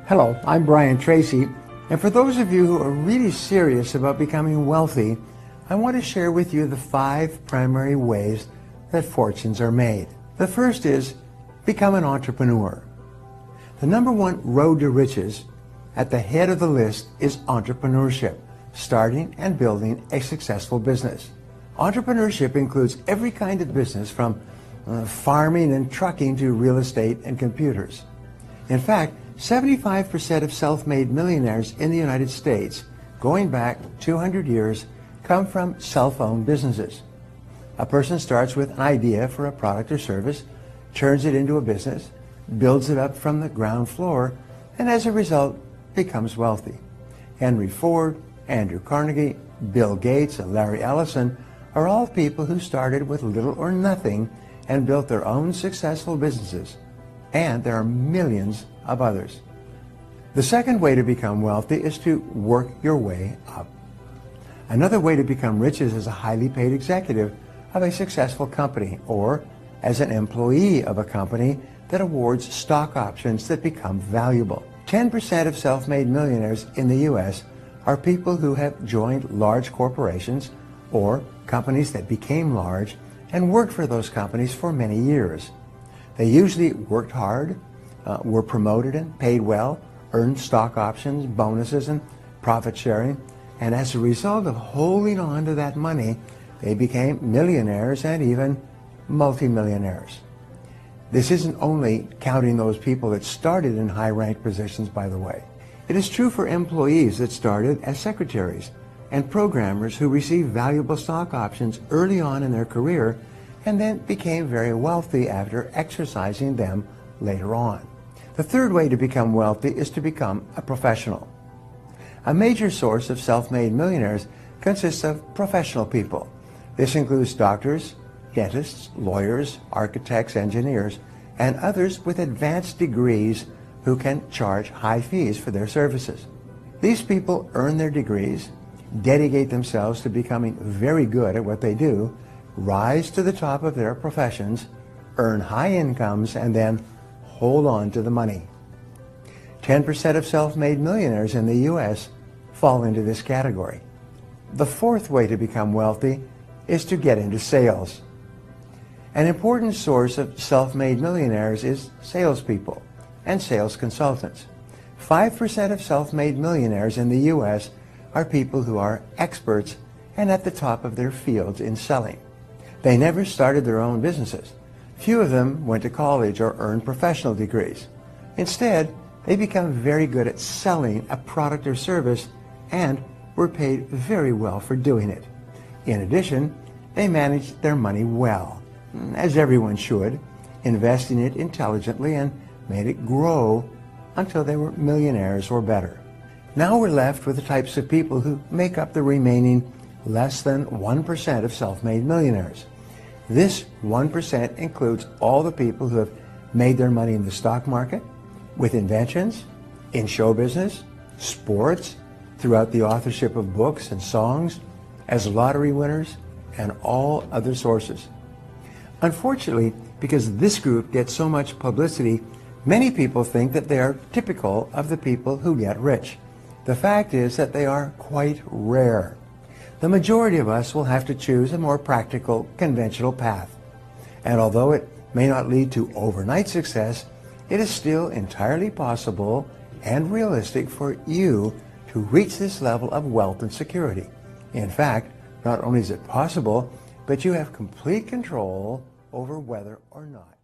Hello, I'm Brian Tracy, and for those of you who are really serious about becoming wealthy, I want to share with you the 5 primary ways that fortunes are made. The first is become an entrepreneur. The number 1 road to riches at the head of the list is entrepreneurship, starting and building a successful business. Entrepreneurship includes every kind of business from farming and trucking to real estate and computers. In fact, 75% of self-made millionaires in the United States, going back 200 years, come from self-owned businesses. A person starts with an idea for a product or service, turns it into a business, builds it up from the ground floor, and as a result, becomes wealthy. Henry Ford, Andrew Carnegie, Bill Gates, and Larry Ellison are all people who started with little or nothing and built their own successful businesses. And there are millions of others. The second way to become wealthy is to work your way up. Another way to become rich is as a highly paid executive of a successful company or as an employee of a company that awards stock options that become valuable. 10% of self-made millionaires in the U.S. are people who have joined large corporations or companies that became large and worked for those companies for many years. They usually worked hard, were promoted and paid well, earned stock options, bonuses, and profit sharing, and as a result of holding on to that money, they became millionaires and even multimillionaires. This isn't only counting those people that started in high-ranked positions, by the way. It is true for employees that started as secretaries and programmers who received valuable stock options early on in their career and then became very wealthy after exercising them later on. The third way to become wealthy is to become a professional. A major source of self-made millionaires consists of professional people. This includes doctors, dentists, lawyers, architects, engineers, and others with advanced degrees who can charge high fees for their services. These people earn their degrees, dedicate themselves to becoming very good at what they do, rise to the top of their professions, earn high incomes, and then hold on to the money. 10% of self-made millionaires in the U.S. fall into this category. The fourth way to become wealthy is to get into sales. An important source of self-made millionaires is salespeople and sales consultants. 5% of self-made millionaires in the U.S. are people who are experts and at the top of their fields in selling. They never started their own businesses. Few of them went to college or earned professional degrees. Instead, they become very good at selling a product or service and were paid very well for doing it. In addition, they managed their money well, as everyone should, investing it intelligently and made it grow until they were millionaires or better. Now we're left with the types of people who make up the remaining less than 1% of self-made millionaires. This 1% includes all the people who have made their money in the stock market, with inventions, in show business, sports, throughout the authorship of books and songs, as lottery winners, and all other sources. Unfortunately, because this group gets so much publicity, many people think that they are typical of the people who get rich. The fact is that they are quite rare. The majority of us will have to choose a more practical, conventional path. And although it may not lead to overnight success, it is still entirely possible and realistic for you to reach this level of wealth and security. In fact, not only is it possible, but you have complete control over whether or not